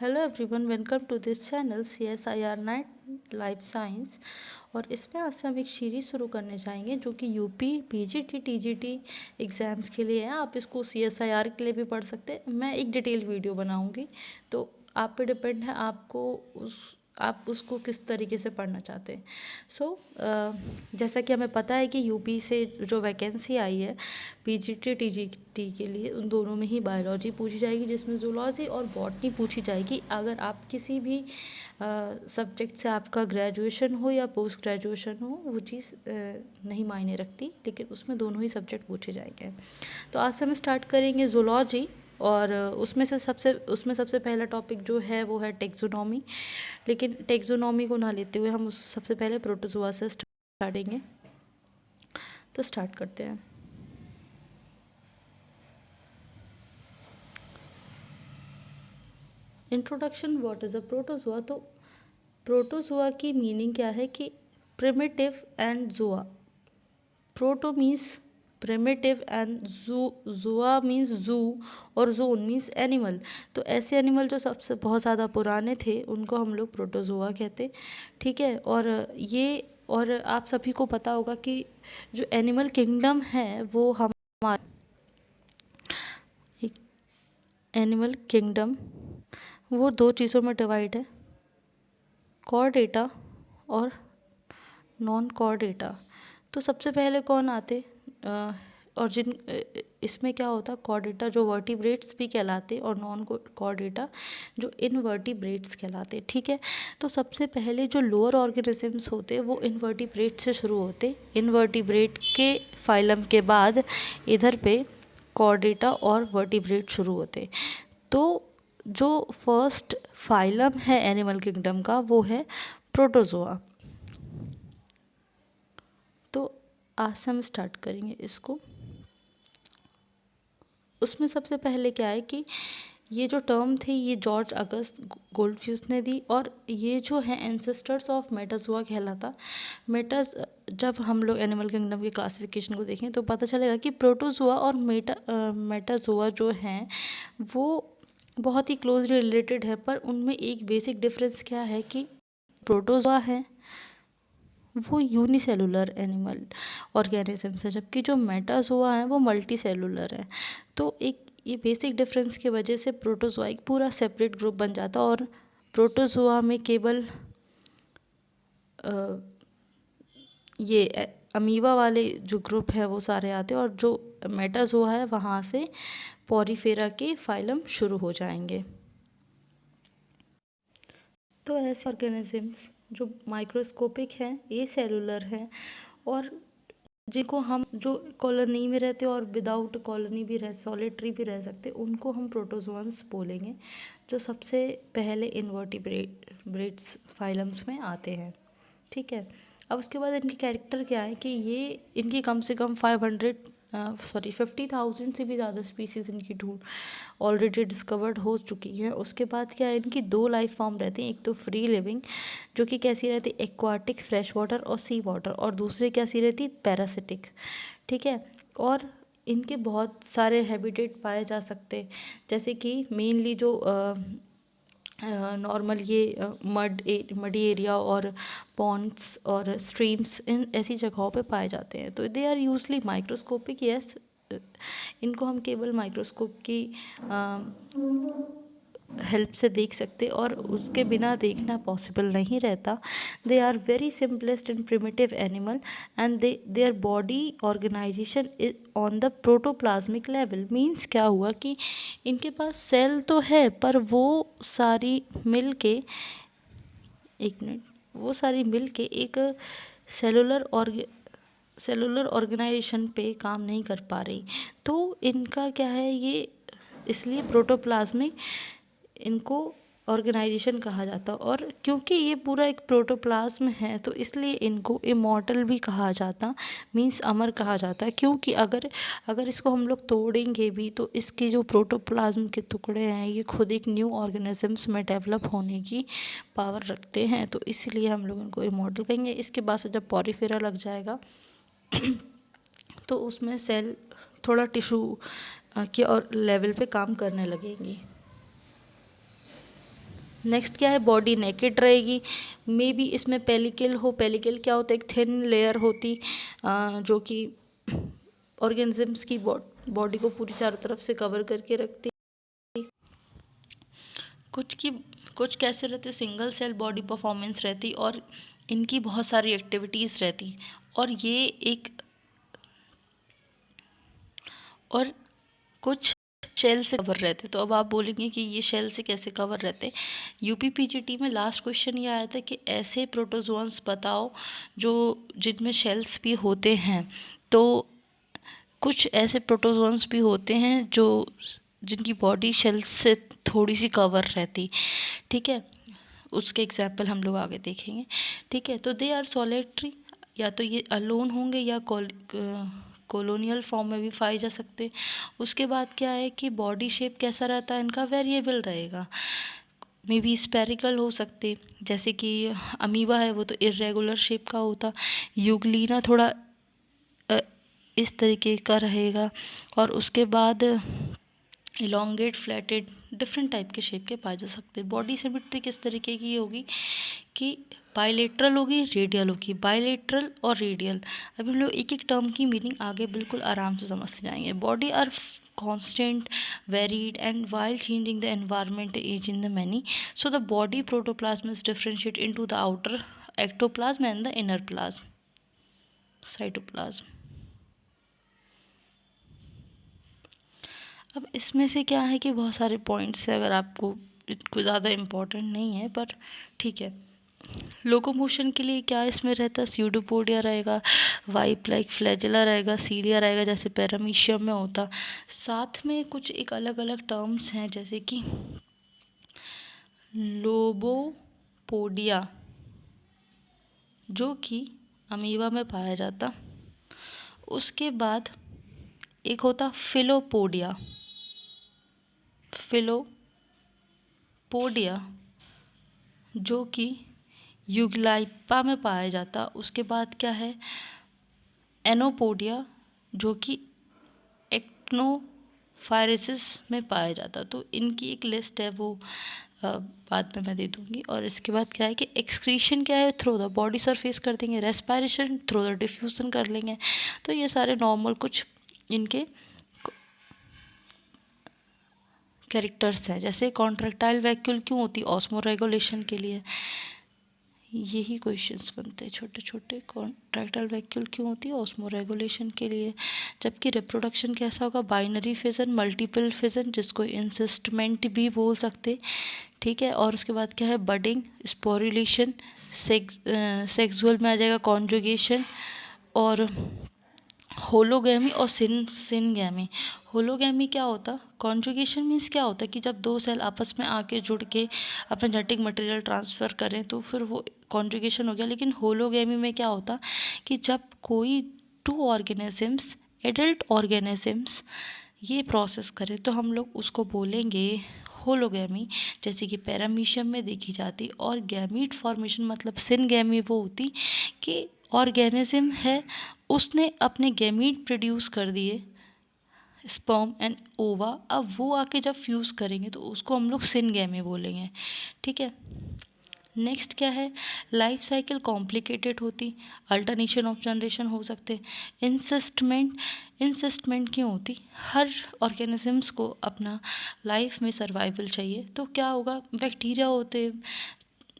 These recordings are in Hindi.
Hello everyone, welcome to this channel CSIR 9 life science. और इसमें आज से हम एक सीरीज़ शुरू करने जाएंगे जो कि यूपी पीजीटी टीजीटी एग्ज़ाम्स के लिए है। आप इसको CSIR के लिए भी पढ़ सकते हैं। मैं एक डिटेल वीडियो बनाऊंगी, तो आप पे डिपेंड है आप उसको किस तरीके से पढ़ना चाहते हैं। जैसा कि हमें पता है कि यूपी से जो वैकेंसी आई है पीजीटी टीजीटी के लिए, उन दोनों में ही बायोलॉजी पूछी जाएगी, जिसमें जूलॉजी और बॉटनी पूछी जाएगी। अगर आप किसी भी सब्जेक्ट से आपका ग्रेजुएशन हो या पोस्ट ग्रेजुएशन हो, वो चीज़ नहीं मायने रखती, लेकिन उसमें दोनों ही सब्जेक्ट पूछे जाएंगे। तो आज से हम स्टार्ट करेंगे जूलॉजी, और उसमें सबसे पहला टॉपिक जो है वो है टेक्सोनॉमी। लेकिन टेक्सोनॉमी को ना लेते हुए हम सबसे पहले प्रोटोजोआ से स्टार्ट करेंगे। तो स्टार्ट करते हैं। Introduction, what is a protozoa. तो प्रोटोजोआ की मीनिंग क्या है कि primitive and zoa. Proto means primitive and zoa means zoo, और जोन मीन्स एनिमल। तो ऐसे एनिमल जो सबसे बहुत ज़्यादा पुराने थे उनको हम लोग प्रोटोजोआ कहते, ठीक है। और आप सभी को पता होगा कि जो एनिमल किंगडम है वो हमारा एनिमल किंगडम वो दो चीज़ों में डिवाइड है, कॉर्डेटा और नॉन कॉर्डेटा। तो सबसे पहले कौन आते और इसमें क्या होता, कॉर्डेटा जो वर्टिब्रेट्स भी कहलाते और नॉन कॉर्डेटा जो इनवर्टिब्रेट्स कहलाते, ठीक है। तो सबसे पहले जो लोअर ऑर्गेनिजम्स होते वो इनवर्टिब्रेट से शुरू होते। इनवर्टिब्रेट के फाइलम के बाद इधर पे कॉर्डेटा और वर्टिब्रेट शुरू होते। तो जो फर्स्ट फाइलम है एनिमल किंगडम का वो है प्रोटोजोआ। तो आज से हम स्टार्ट करेंगे इसको। उसमें सबसे पहले क्या है कि ये जो टर्म थी ये जॉर्ज अगस्त गोल्डफ्यूज ने दी, और ये जो है एंसेस्टर्स ऑफ मेटाजोआ कहलाता। जब हम लोग एनिमल किंगडम के क्लासिफिकेशन को देखें तो पता चलेगा कि प्रोटोजोआ और मेटाजोआ जो हैं वो बहुत ही क्लोजली रिलेटेड है, पर उनमें एक बेसिक डिफरेंस क्या है कि प्रोटोजोआ है वो यूनिसेलुलर एनिमल ऑर्गेनिजम्स है, जबकि जो मेटाजोआ है वो मल्टी सेलुलर है। तो एक ये बेसिक डिफरेंस की वजह से प्रोटोजोआ एक पूरा सेपरेट ग्रुप बन जाता, और प्रोटोजोआ में केवल ये अमीबा वाले जो ग्रुप है वो सारे आते हैं, और जो मेटाजोआ है वहाँ से पॉरीफेरा के फाइलम शुरू हो जाएंगे। तो ऐसे ऑर्गेनिजम्स जो माइक्रोस्कोपिक हैं, ए सेलुलर हैं, और जिनको हम जो कॉलोनी में रहते और विदाउट कॉलोनी भी रह सॉलिटरी भी रह सकते, उनको हम प्रोटोजोअन्स बोलेंगे, जो सबसे पहले इनवर्टिब्रेट्स फाइलम्स में आते हैं, ठीक है। अब उसके बाद इनके कैरेक्टर क्या है कि ये इनकी कम से कम 50,000 से भी ज़्यादा स्पीसीज इनकी ढूंढ ऑलरेडी डिस्कवर्ड हो चुकी है। उसके बाद क्या है, इनकी दो लाइफ फॉर्म रहती हैं। एक तो फ्री लिविंग जो कि कैसी रहती, एक्वाटिक फ्रेश वाटर और सी वाटर, और दूसरे कैसी रहती, पैरासिटिक, ठीक है। और इनके बहुत सारे हैबिटेट पाए जा सकते, जैसे कि मेनली जो नॉर्मल ये मडी एरिया और पॉन्ड्स और स्ट्रीम्स, इन ऐसी जगहों पे पाए जाते हैं। तो they are usually microscopic, yes. इनको हम केवल माइक्रोस्कोप की हेल्प से देख सकते, और उसके बिना देखना पॉसिबल नहीं रहता। They are very simplest and primitive animal, and their body organization is on the protoplasmic level. Means क्या हुआ कि इनके पास सेल तो है, पर वो सारी मिल के वो सारी मिल के एक सेलुलर ऑर्गेनाइजेशन पे काम नहीं कर पा रही। तो इनका क्या है, ये इसलिए प्रोटोप्लाज्मिक इनको ऑर्गेनाइजेशन कहा जाता, और क्योंकि ये पूरा एक प्रोटोप्लाज्म है तो इसलिए इनको इमॉर्टल भी कहा जाता, मीन्स अमर कहा जाता है। क्योंकि अगर इसको हम लोग तोड़ेंगे भी तो इसके जो प्रोटोप्लाज्म के टुकड़े हैं ये खुद एक न्यू ऑर्गेनिजम्स में डेवलप होने की पावर रखते हैं, तो इसलिए हम लोग इनको इमॉर्टल कहेंगे। इसके बाद से जब पॉरीफेरा लग जाएगा तो उसमें सेल थोड़ा टिश्यू के और लेवल पे काम करने लगेंगी। नेक्स्ट क्या है, बॉडी नेकेड रहेगी, मे बी इसमें पेलिकल हो। पेलिकल क्या होता है, एक थिन लेयर होती जो कि ऑर्गेनिजम्स की बॉडी को पूरी चारों तरफ से कवर करके रखती। कुछ की कुछ कैसे रहते, सिंगल सेल बॉडी परफॉर्मेंस रहती और इनकी बहुत सारी एक्टिविटीज़ रहती और कुछ शेल से कवर रहते। तो अब आप बोलेंगे कि ये शेल से कैसे कवर रहते। यूपीपीजीटी में लास्ट क्वेश्चन ये आया था कि ऐसे प्रोटोजोअन्स बताओ जो जिनमें शेल्स भी होते हैं। तो कुछ ऐसे प्रोटोजोअन्स भी होते हैं जो जिनकी बॉडी शेल्स से थोड़ी सी कवर रहती, ठीक है। उसके एग्जाम्पल हम लोग आगे देखेंगे, ठीक है। तो दे आर सॉलिटरी, या तो ये अलोन होंगे या कॉलोनियल फॉर्म में भी पाए जा सकते। उसके बाद क्या है कि बॉडी शेप कैसा रहता है इनका, वेरिएबल रहेगा। मे बी स्पेरिकल हो सकते, जैसे कि अमीबा है वो तो इरेगुलर शेप का होता। यूग्लिना थोड़ा इस तरीके का रहेगा। और उसके बाद इलोंगेट, फ्लैटेड, डिफरेंट टाइप के शेप के पाए जा सकते हैं। बॉडी सिमेट्री किस तरीके की होगी कि बायलेटरल होगी, रेडियल होगी। बायलेटरल और रेडियल, अभी हम लोग एक एक टर्म की मीनिंग आगे बिल्कुल आराम से समझते जाएंगे। Body are constant, varied and while changing the environment is in the many, so the body protoplasm is differentiate into the outer ectoplasm and the inner plasm, cytoplasm. अब इसमें से क्या है कि बहुत सारे पॉइंट्स हैं, अगर आपको कोई ज़्यादा इम्पोर्टेंट नहीं है पर ठीक है। लोकोमोशन के लिए क्या इसमें रहता है, स्यूडोपोडिया रहेगा, वाइप लाइक फ्लैजेला रहेगा, सीलिया रहेगा जैसे पैरामीशियम में होता। साथ में कुछ एक अलग अलग टर्म्स हैं जैसे कि लोबोपोडिया जो कि अमीबा में पाया जाता। उसके बाद एक होता फिलोपोडिया, फिलोपोडिया जो कि यूग्लाइपा में पाया जाता। उसके बाद क्या है, एनोपोडिया जो कि एक्टिनोफायरेसिस में पाया जाता। तो इनकी एक लिस्ट है वो बाद में मैं दे दूँगी। और इसके बाद क्या है कि एक्सक्रीशन क्या है, थ्रू द बॉडी सरफेस कर देंगे। रेस्पायरेशन थ्रू द डिफ्यूज़न कर लेंगे। तो ये सारे नॉर्मल कुछ इनके कैरेक्टर्स हैं। जैसे कॉन्ट्रैक्टाइल वैक्यूल क्यों होती, ऑस्मो रेगुलेशन के लिए। यही क्वेश्चंस बनते हैं छोटे छोटे। कॉन्ट्रैक्टाइल वैक्यूल क्यों होती है, ऑस्मो रेगुलेशन के लिए। जबकि रिप्रोडक्शन कैसा होगा, बाइनरी फिजन, मल्टीपल फिजन, जिसको इंसिस्टमेंट भी बोल सकते, ठीक है। और उसके बाद क्या है, बडिंग, स्पोरुलेशन, सेक्सुअल में आ जाएगा कॉन्जुगेशन, और होलोगैमी और सिनगैमी। होलोगैमी क्या होता, कॉन्जुगेशन मीन्स क्या होता है कि जब दो सेल आपस में आके जुड़ के अपना जेनेटिक मटेरियल ट्रांसफ़र करें तो फिर वो कॉन्जुगेशन हो गया। लेकिन होलोगैमी में क्या होता कि जब कोई टू ऑर्गेनिजम्स, एडल्ट ऑर्गेनिजम्स ये प्रोसेस करें तो हम लोग उसको बोलेंगे होलोगैमी, जैसे कि पैरामीशियम में देखी जाती। और गैमीट फॉर्मेशन मतलब सिनगैमी वो होती कि ऑर्गेनिज्म है उसने अपने गैमीट प्रोड्यूस कर दिए, स्पर्म एंड ओवा, अब वो आके जब फ्यूज़ करेंगे तो उसको हम लोग सिनगैमी बोलेंगे, ठीक है। नेक्स्ट क्या है, लाइफ साइकिल कॉम्प्लिकेटेड होती, अल्टरनेशन ऑफ जनरेशन हो सकते। इंसिस्टमेंट क्यों होती, हर ऑर्गेनिजम्स को अपना लाइफ में सर्वाइवल चाहिए। तो क्या होगा, बैक्टीरिया होते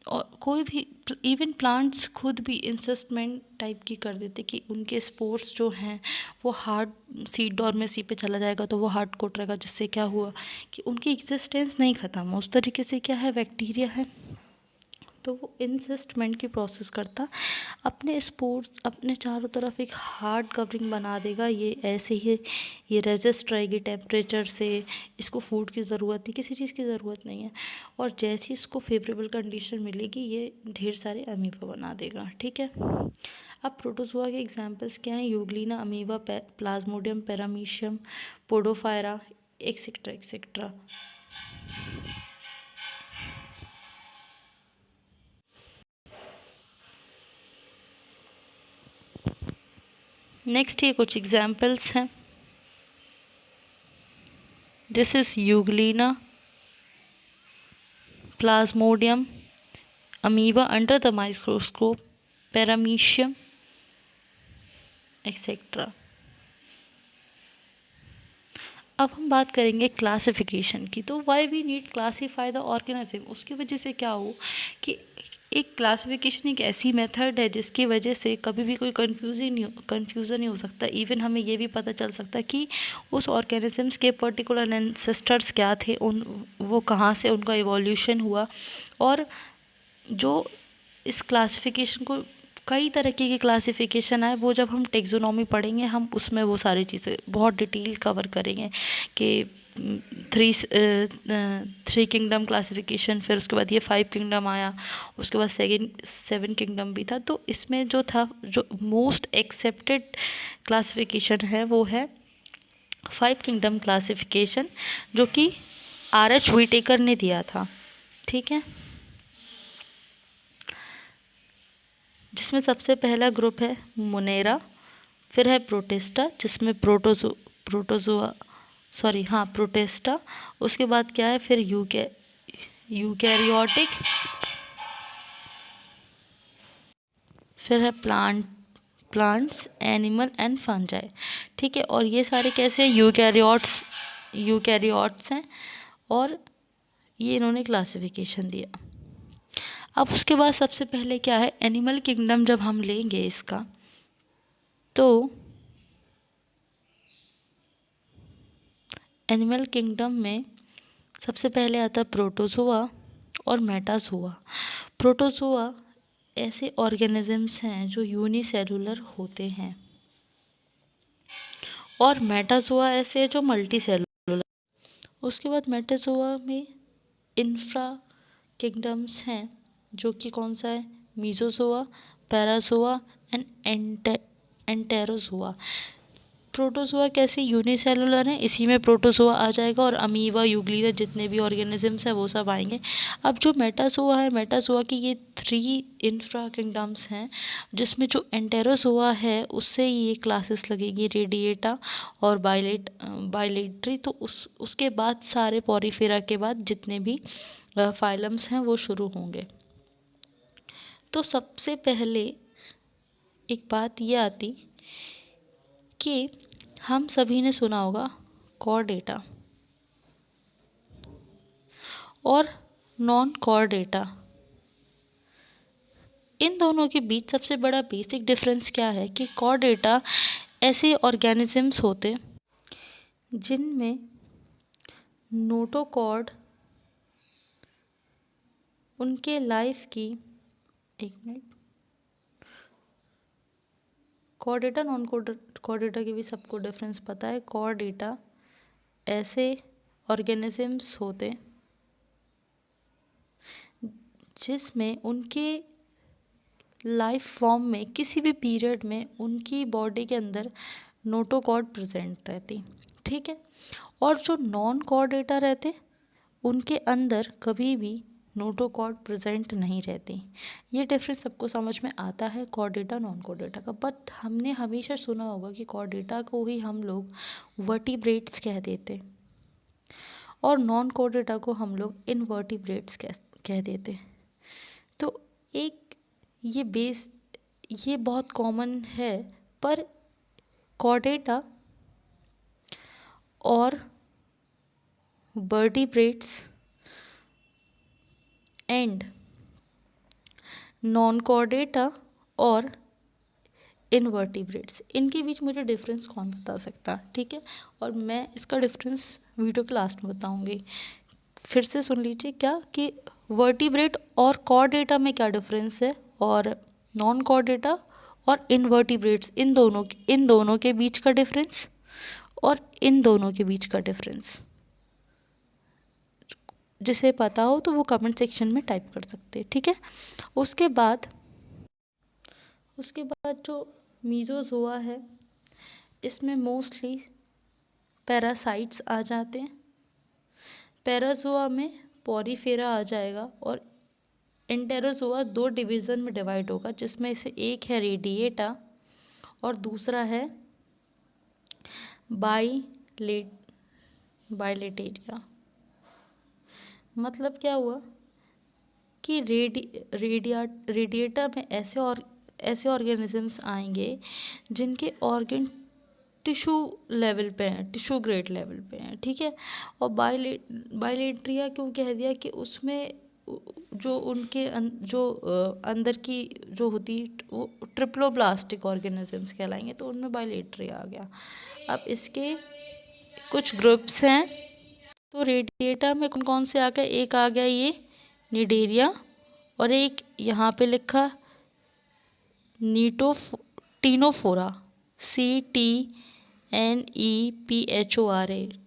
और कोई भी, इवन प्लांट्स खुद भी इंसिस्टमेंट टाइप की कर देते कि उनके स्पोर्स जो हैं वो हार्ड सीड डॉर्मेसी पे चला जाएगा तो वो हार्ड कोट रहेगा, जिससे क्या हुआ कि उनकी एग्जिस्टेंस नहीं ख़त्म हो। उस तरीके से क्या है, बैक्टीरिया है तो वो इंसिस्टमेंट की प्रोसेस करता, अपने स्पोर्स अपने चारों तरफ एक हार्ड कवरिंग बना देगा। ये ऐसे ही ये रेजिस्ट रहेगी टेम्परेचर से, इसको फूड की ज़रूरत नहीं, किसी चीज़ की ज़रूरत नहीं है। और जैसी इसको फेवरेबल कंडीशन मिलेगी ये ढेर सारे अमीबा बना देगा, ठीक है। अब प्रोटोजोआ के एग्जांपल्स क्या हैं, euglena, amoeba, plasmodium, paramecium, podophrya, etcetera etcetera. Next ये कुछ एग्जाम्पल्स हैं। This is euglena, plasmodium, amoeba under the microscope, paramecium etcetera. अब हम बात करेंगे क्लासिफिकेशन की। तो why we need classify the organism, उसकी वजह से क्या हो कि एक क्लासिफिकेशन एक ऐसी मेथड है जिसकी वजह से कभी भी कोई कन्फ्यूज़न नहीं हो सकता। इवन हमें ये भी पता चल सकता है कि उस ऑर्गेनिजम्स के पर्टिकुलर एंसेस्टर्स क्या थे, वो कहाँ से उनका इवोल्यूशन हुआ। और जो इस क्लासिफिकेशन को कई तरीके की क्लासिफिकेशन है, वो जब हम टेक्सोनॉमी पढ़ेंगे हम उसमें वो सारी चीज़ें बहुत डिटेल कवर करेंगे कि थ्री किंगडम क्लासिफिकेशन, फिर उसके बाद ये 5 किंगडम आया, उसके बाद 7 किंगडम भी था। तो इसमें जो था, जो मोस्ट एक्सेप्टेड क्लासिफिकेशन है वो है 5 किंगडम क्लासिफिकेशन, जो कि R.H. व्हिटेकर ने दिया था। ठीक है, जिसमें सबसे पहला ग्रुप है मोनेरा, फिर है प्रोटिस्टा जिसमें प्रोटिस्टा, उसके बाद क्या है फिर यूकैरियोटिक, फिर है प्लांट्स, एनिमल एंड फंजाई। ठीक है, और ये सारे कैसे हैं, यूकैरियोट्स हैं, और ये इन्होंने क्लासिफिकेशन दिया। अब उसके बाद सबसे पहले क्या है, एनिमल किंगडम जब हम लेंगे इसका, तो एनिमल किंगडम में सबसे पहले आता है प्रोटोजोआ और मेटाजोआ। प्रोटोजोआ ऐसे ऑर्गेनिजम्स हैं जो यूनिसेलुलर होते हैं, और मेटाजोआ ऐसे हैं जो मल्टीसेलुलर। उसके बाद मेटाजोआ में इंफ्रा किंगडम्स हैं, जो कि कौन सा है, मीजोजोआ, पैराजोआ एंड एंटेरोजोआ। प्रोटोजोआ कैसे यूनिसेलुलर हैं, इसी में प्रोटोजोआ आ जाएगा, और अमीबा, यूग्लिया, जितने भी ऑर्गेनिजम्स हैं वो सब आएंगे। अब जो मेटाजोआ है, मेटाजोआ की ये 3 इंफ्रा किंगडम्स हैं, जिसमें जो एंटेरोजोआ है उससे ये क्लासेस लगेगी, रेडिएटा और बाइलेटरी। तो उसके बाद सारे पॉरीफेरा के बाद जितने भी फाइलम्स हैं वो शुरू होंगे। तो सबसे पहले एक बात ये आती कि हम सभी ने सुना होगा कॉर्डेटा और नॉन कॉर्डेटा। इन दोनों के बीच सबसे बड़ा बेसिक डिफरेंस क्या है कि कॉर्डेटा ऐसे ऑर्गेनिजम्स होते जिनमें नोटोकॉर्ड उनके लाइफ की, एक मिनट, कॉर्डेटा नॉन कॉर्डेटा की भी सबको डिफरेंस पता है। कॉर्डेटा ऐसे ऑर्गेनिजम्स होते जिसमें उनके लाइफ फॉर्म में किसी भी पीरियड में उनकी बॉडी के अंदर नोटोकॉर्ड प्रेजेंट रहती। ठीक है, और जो नॉन कॉर्डेटा रहते उनके अंदर कभी भी नोटोकॉर्ड प्रेजेंट नहीं रहती। ये डिफरेंस सबको समझ में आता है कॉर्डेटा नॉन कॉर्डेटा का। बट हमने हमेशा सुना होगा कि कॉर्डेटा को ही हम लोग वर्टिब्रेट्स कह देते और नॉन कॉर्डेटा को हम लोग इनवर्टिब्रेट्स कह देते। तो एक ये बहुत कॉमन है, पर कॉर्डेटा और वर्टिब्रेट्स एंड नॉन कॉर्डेटा और इनवर्टिब्रेट्स, इनके बीच मुझे डिफरेंस कौन बता सकता। ठीक है, और मैं इसका डिफरेंस वीडियो के लास्ट में बताऊंगी। फिर से सुन लीजिए क्या कि वर्टिब्रेट और कॉर्डेटा में क्या डिफरेंस है, और नॉन कॉर्डेटा और इनवर्टिब्रेट्स, इन दोनों के बीच का डिफरेंस और इन दोनों के बीच का डिफरेंस। जिसे पता हो तो वो कमेंट सेक्शन में टाइप कर सकते हैं। ठीक है, उसके बाद जो मीजोजोआ है, इसमें मोस्टली पैरासाइट्स आ जाते हैं। पैराजोआ में पॉरीफेरा आ जाएगा, और एंटेरोजोआ 2 डिवीज़न में डिवाइड होगा, जिसमें से एक है रेडिएटा और दूसरा है बाइलेटेरिया। मतलब क्या हुआ कि रेडिएटा में ऐसे ऑर्गेनिजम्स आएंगे जिनके ऑर्गन टिश्यू लेवल पे हैं, टिश्यू ग्रेड लेवल पे हैं, ठीक है। और बाइलेट्रिया क्यों कह दिया कि उसमें जो उनके अंदर की जो होती वो ट्रिप्लोब्लास्टिक ऑर्गेनिजम्स कहलाएंगे, तो उनमें बाइलेट्रिया आ गया। अब इसके कुछ ग्रुप्स हैं, तो रेडिएटा में कौन कौन से आ गए, एक आ गया ये निडेरिया, और एक यहाँ पे लिखा टीनोफोरा, CTNEPHORA,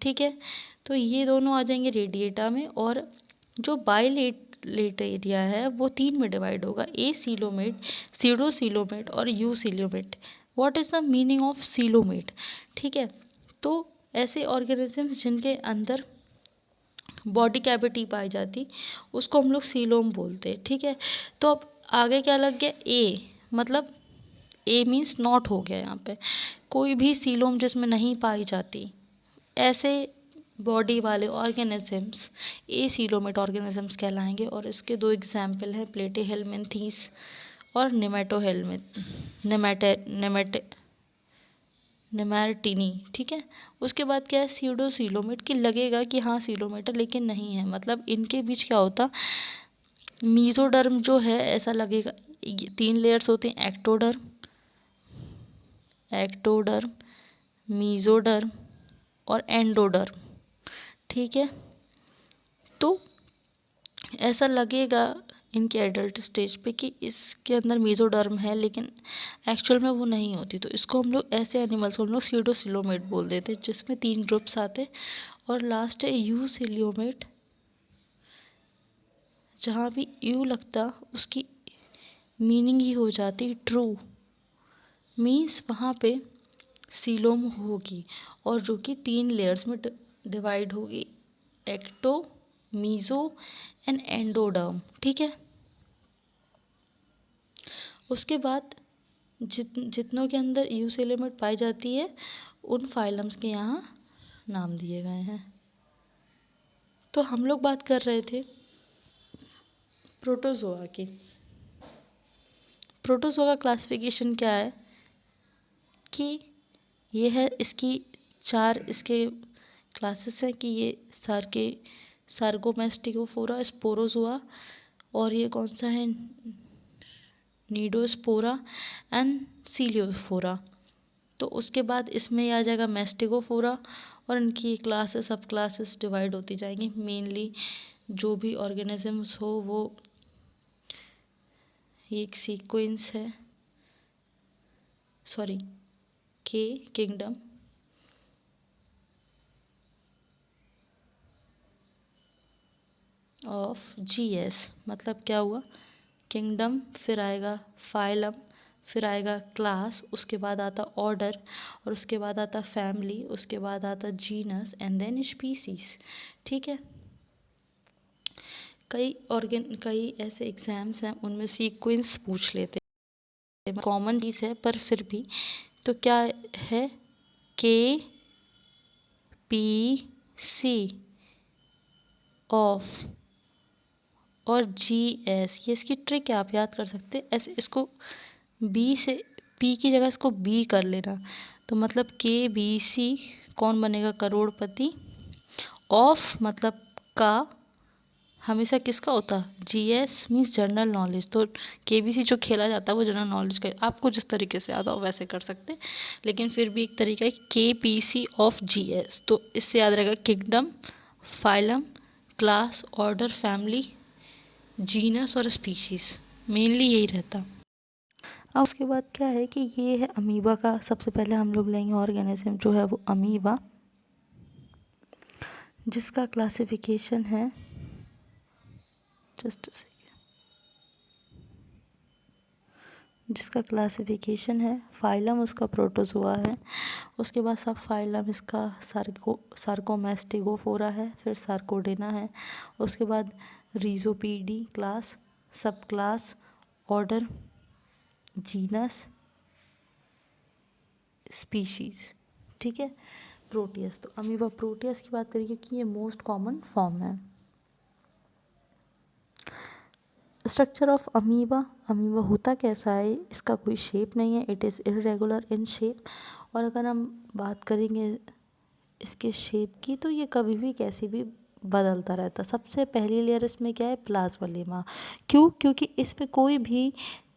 ठीक है। तो ये दोनों आ जाएंगे रेडिएटा में। और जो बाइलेटेरिया है वो 3 में डिवाइड होगा, ए सीलोमेट, सीडोसीलोमेट और you coelomate. What is the meaning of coelomate, ठीक है। तो ऐसे ऑर्गेनिजम्स जिनके अंदर बॉडी कैविटी पाई जाती उसको हम लोग सीलोम बोलते हैं, ठीक है। तो अब आगे क्या लग गया, ए, मतलब ए मीन्स नॉट हो गया यहाँ पे, कोई भी सीलोम जिसमें नहीं पाई जाती, ऐसे बॉडी वाले ऑर्गेनिजम्स ए सीलोमेट ऑर्गेनिजम्स कहलाएंगे। और इसके 2 एग्जाम्पल हैं, प्लेटीहेल्मिन्थीस और नेमैटिनी, ठीक है। उसके बाद क्या है, सीडोसीलोमेट, की लगेगा कि हाँ सीलोमेट है लेकिन नहीं है, मतलब इनके बीच क्या होता, मीजोडर्म जो है, ऐसा लगेगा। 3 लेयर्स होते हैं, एक्टोडर्म, मीजोडर्म और एंडोडर्म, ठीक है। तो ऐसा लगेगा इनके एडल्ट स्टेज पे कि इसके अंदर मीजोडर्म है, लेकिन एक्चुअल में वो नहीं होती। तो इसको हम लोग, ऐसे एनिमल्स को हम लोग सीडोसिलोमेट बोल देते हैं, जिसमें 3 ग्रुप्स आते। और लास्ट है यू सिलियोमेट, जहाँ भी यू लगता उसकी मीनिंग ही हो जाती ट्रू, मीन्स वहाँ पे सीलोम होगी, और जो कि 3 लेयर्स में डिवाइड होगी, एक्टो, मीजो एंड एंडोडर्म, ठीक है। उसके बाद जितनों के अंदर यू सिलियोमेट पाई जाती है उन फाइलम्स के यहाँ नाम दिए गए हैं। तो हम लोग बात कर रहे थे प्रोटोजोआ की। प्रोटोजोआ का क्लासिफिकेशन क्या है कि ये है, इसकी 4 इसके क्लासेस हैं कि ये सार्गोमेस्टिकोफोरा, स्पोरोजोआ, और ये कौन सा है, नीडोस्पोरा एंड सीलियोफोरा। तो उसके बाद इसमें आ जाएगा मेस्टिकोफोरा, और इनकी क्लासेस, सब क्लासेस डिवाइड होती जाएंगी। मेनली जो भी ऑर्गेनिजम्स हो वो, ये एक सीक्वेंस है, सॉरी, के किंगडम, ऑफ GS, मतलब क्या हुआ, किंगडम, फिर आएगा फाइलम, फिर आएगा क्लास, उसके बाद आता ऑर्डर, और उसके बाद आता फैमिली, उसके बाद आता जीनस एंड देन स्पीसीज, ठीक है। कई ऐसे एग्जाम्स हैं उनमें सीक्वेंस पूछ लेते हैं, कॉमन चीज़ है पर फिर भी। तो क्या है, KPC ऑफ और GS, ये इसकी ट्रिक है, आप याद कर सकते हैं ऐसे। इसको P की जगह इसको B कर लेना, तो मतलब KBC कौन बनेगा, करोड़पति, ऑफ मतलब का हमेशा किसका होता, GS मीन्स जनरल नॉलेज। तो KBC जो खेला जाता है वो जनरल नॉलेज का, आपको जिस तरीके से आता हो वैसे कर सकते हैं, लेकिन फिर भी एक तरीका है KPC ऑफ GS। तो इससे याद रहेगा kingdom, phylum, class, order, family, genus और स्पीशीज, मेनली यही रहता। अब उसके बाद क्या है कि ये है अमीबा का। सबसे पहले हम लोग लेंगे ऑर्गेनिज्म जो है वो अमीबा, जिसका क्लासिफिकेशन है, जस्ट जिसका क्लासिफिकेशन है, फाइलम उसका प्रोटोजोआ है, उसके बाद सब फाइलम इसका सार्कोमेस्टिकोफोरा है, फिर सार्कोडेना है, उसके बाद रीजोपीडी क्लास, सब क्लास, ऑर्डर, जीनस, स्पीशीज, ठीक है। प्रोटियस, तो अमीबा प्रोटियस की बात करेंगे कि ये मोस्ट कॉमन फॉर्म है। Structure of amoeba. अमीबा होता कैसा है, इसका कोई शेप नहीं है, it is irregular in shape. और अगर हम बात करेंगे इसके शेप की, तो ये कभी भी कैसी भी बदलता रहता। सबसे पहली लेयर इसमें क्या है, प्लाज्मा लेमा। क्यों? क्योंकि इसमें कोई भी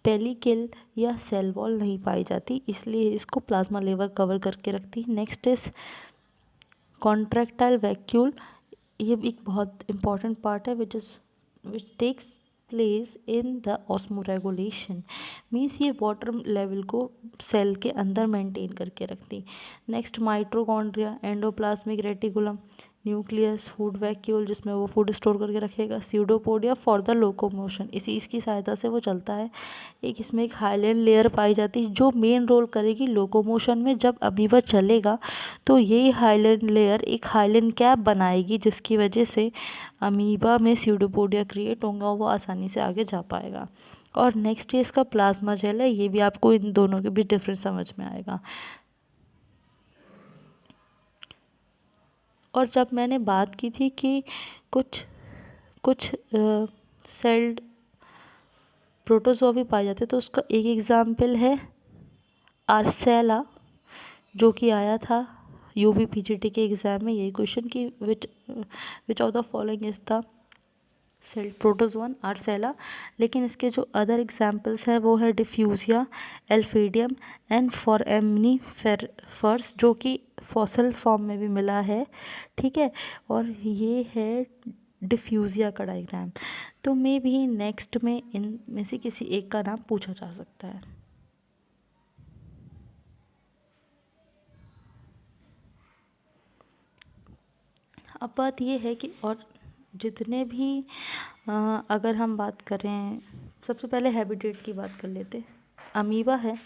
पेलिकल या सेल वॉल नहीं पाई जाती, इसलिए इसको प्लाज्मा लेयर कवर करके रखती। Next is contractile vacuole. ये भी एक बहुत इंपॉर्टेंट पार्ट है which takes place in the osmoregulation. Means ये वाटर लेवल को सेल के अंदर मेंटेन करके रखती। Next mitochondria, endoplasmic reticulum, nucleus, food vacuole जिसमें वो फूड स्टोर करके रखेगा, स्यूडोपोडिया फॉर द लोकोमोशन, इसकी सहायता से वो चलता है। एक इसमें एक हाइलैंड लेयर पाई जाती है जो मेन रोल करेगी लोकोमोशन में। जब अमीबा चलेगा तो ये हाइलैंड लेयर एक हाइलैंड कैप बनाएगी, जिसकी वजह से अमीबा में स्यूडोपोडिया क्रिएट होगा और वो आसानी से आगे जा पाएगा। और नेक्स्ट ये इसका प्लाज्मा जेल है, ये भी आपको इन दोनों के बीच डिफरेंस समझ में आएगा। और जब मैंने बात की थी कि कुछ कुछ सेल्ड प्रोटोजोआ भी पाए जाते, तो उसका एक एग्जाम्पल है आर्सेला, जो कि आया था यूपी पीजीटी के एग्ज़ाम में। यही क्वेश्चन कि which of the following is the shelled protozoan, arcella. लेकिन इसके जो अदर एग्जाम्पल्स हैं वो है डिफ्यूजिया, एल्फीडियम एंड फॉरएमनीफेरस, जो कि फॉसल फॉर्म में भी मिला है। ठीक है, और ये है डिफ्यूजिया का डायग्राम। तो मे भी नेक्स्ट में इन में से किसी एक का नाम पूछा जा सकता है। अब बात ये है कि और जितने भी अगर हम बात करें, सबसे पहले हैबिटेट की बात कर लेते हैं। अमीबा है,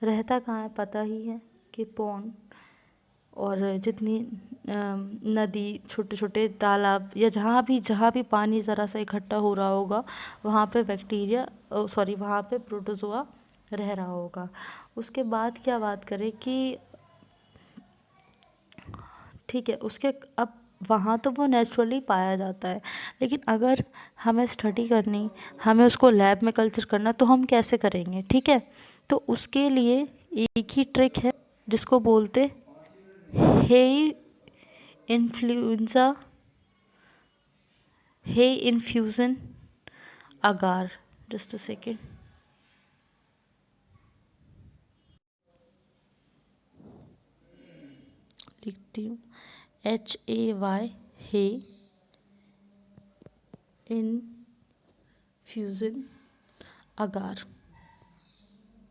रहता कहाँ है पता ही है कि पॉन्ड, और जितनी नदी, छोटे छोटे तालाब या जहाँ भी पानी ज़रा सा इकट्ठा हो रहा होगा, वहाँ पे बैक्टीरिया वहाँ पे प्रोटोजोआ रह रहा होगा। उसके बाद क्या बात करें कि ठीक है, उसके अब वहाँ तो वो नेचुरली पाया जाता है, लेकिन अगर हमें स्टडी करनी, हमें उसको लैब में कल्चर करना, तो हम कैसे करेंगे? ठीक है, तो उसके लिए एक ही ट्रिक है जिसको बोलते hay influenza, hay infusion agar. Just a second, लिखती हूँ, HAY, हे इन्फ्यूज़न अगार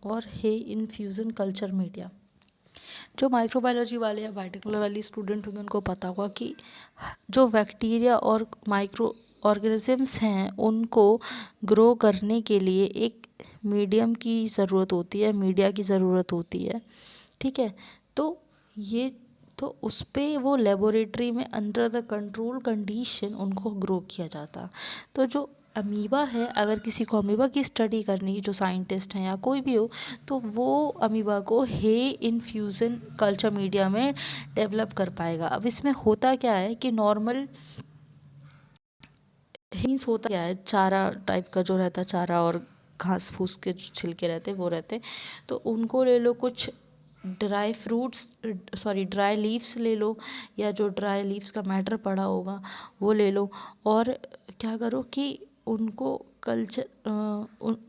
और हे इन्फ्यूज़न कल्चर मीडिया। जो माइक्रोबायोलॉजी वाले या बायोटेक्नोलॉजी वाली स्टूडेंट होंगे उनको पता होगा कि जो बैक्टीरिया और माइक्रो ऑर्गेनिजम्स हैं, उनको ग्रो करने के लिए एक मीडियम की ज़रूरत होती है, मीडिया की ज़रूरत होती है। ठीक है, तो ये तो उस पर वो लेबोरेटरी में अंडर द कंट्रोल कंडीशन उनको ग्रो किया जाता। तो जो अमीबा है, अगर किसी को अमीबा की स्टडी करनी, जो साइंटिस्ट हैं या कोई भी हो, तो वो अमीबा को हे इन्फ्यूज़न कल्चर मीडिया में डेवलप कर पाएगा। अब इसमें होता क्या है कि नॉर्मल मीन्स होता क्या है, चारा टाइप का जो रहता है, चारा और घास फूस के जो छिलके रहते हैं वो रहते हैं, तो उनको ले लो। कुछ ड्राई फ्रूट्स, ड्राई लीव्स ले लो, या जो ड्राई लीव्स का मैटर पड़ा होगा वो ले लो, और क्या करो कि उनको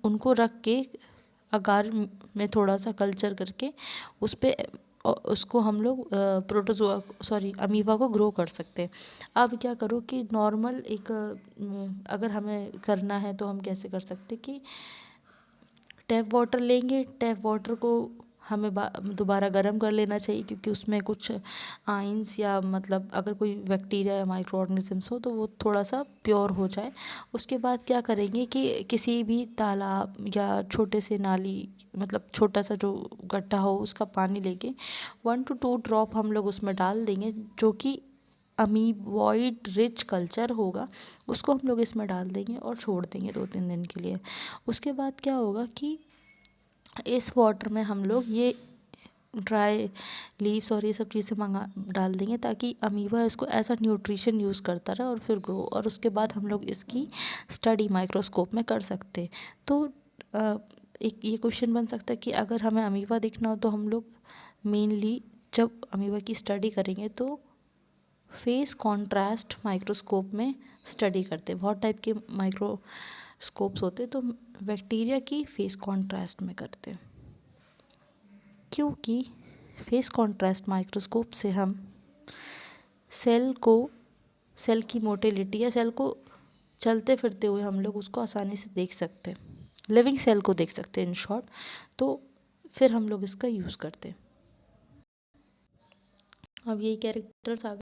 उनको रख के अगार में थोड़ा सा कल्चर करके उस पर उसको हम लोग प्रोटोजोआ अमीबा को ग्रो कर सकते हैं। अब क्या करो कि नॉर्मल एक अगर हमें करना है तो हम कैसे कर सकते कि टैप वाटर लेंगे, टैप वाटर को हमें दोबारा गर्म कर लेना चाहिए, क्योंकि उसमें कुछ आइंस या मतलब अगर कोई बैक्टीरिया या माइक्रो ऑर्गेनिजम्स हो तो वो थोड़ा सा प्योर हो जाए। उसके बाद क्या करेंगे कि किसी भी तालाब या छोटे से नाली, मतलब छोटा सा जो गड्ढा हो, उसका पानी लेके 1 to 2 ड्रॉप हम लोग उसमें डाल देंगे, जो कि अमीबॉइड रिच कल्चर होगा, उसको हम लोग इसमें डाल देंगे और छोड़ देंगे 2-3 दिन के लिए। उसके बाद क्या होगा कि इस वाटर में हम लोग ये ड्राई लीव्स और ये सब चीज़ें मंगा डाल देंगे ताकि अमीबा इसको एज अ न्यूट्रिशन यूज़ करता रहे और फिर ग्रो, और उसके बाद हम लोग इसकी स्टडी माइक्रोस्कोप में कर सकते। तो एक ये क्वेश्चन बन सकता है कि अगर हमें अमीबा देखना हो तो हम लोग मेनली जब अमीबा की स्टडी करेंगे तो फेस कॉन्ट्रास्ट माइक्रोस्कोप में स्टडी करते हैं। बहुत टाइप के माइक्रोस्कोप्स होते हैं, तो बैक्टीरिया की फेस कॉन्ट्रास्ट में करते हैं, क्योंकि फेस कॉन्ट्रास्ट माइक्रोस्कोप से हम सेल की मोटिलिटी या सेल को चलते फिरते हुए हम लोग उसको आसानी से देख सकते हैं, लिविंग सेल को देख सकते हैं इन शॉर्ट। तो फिर हम लोग इसका यूज़ करते हैं। अब यही कैरेक्टर्स आ गए,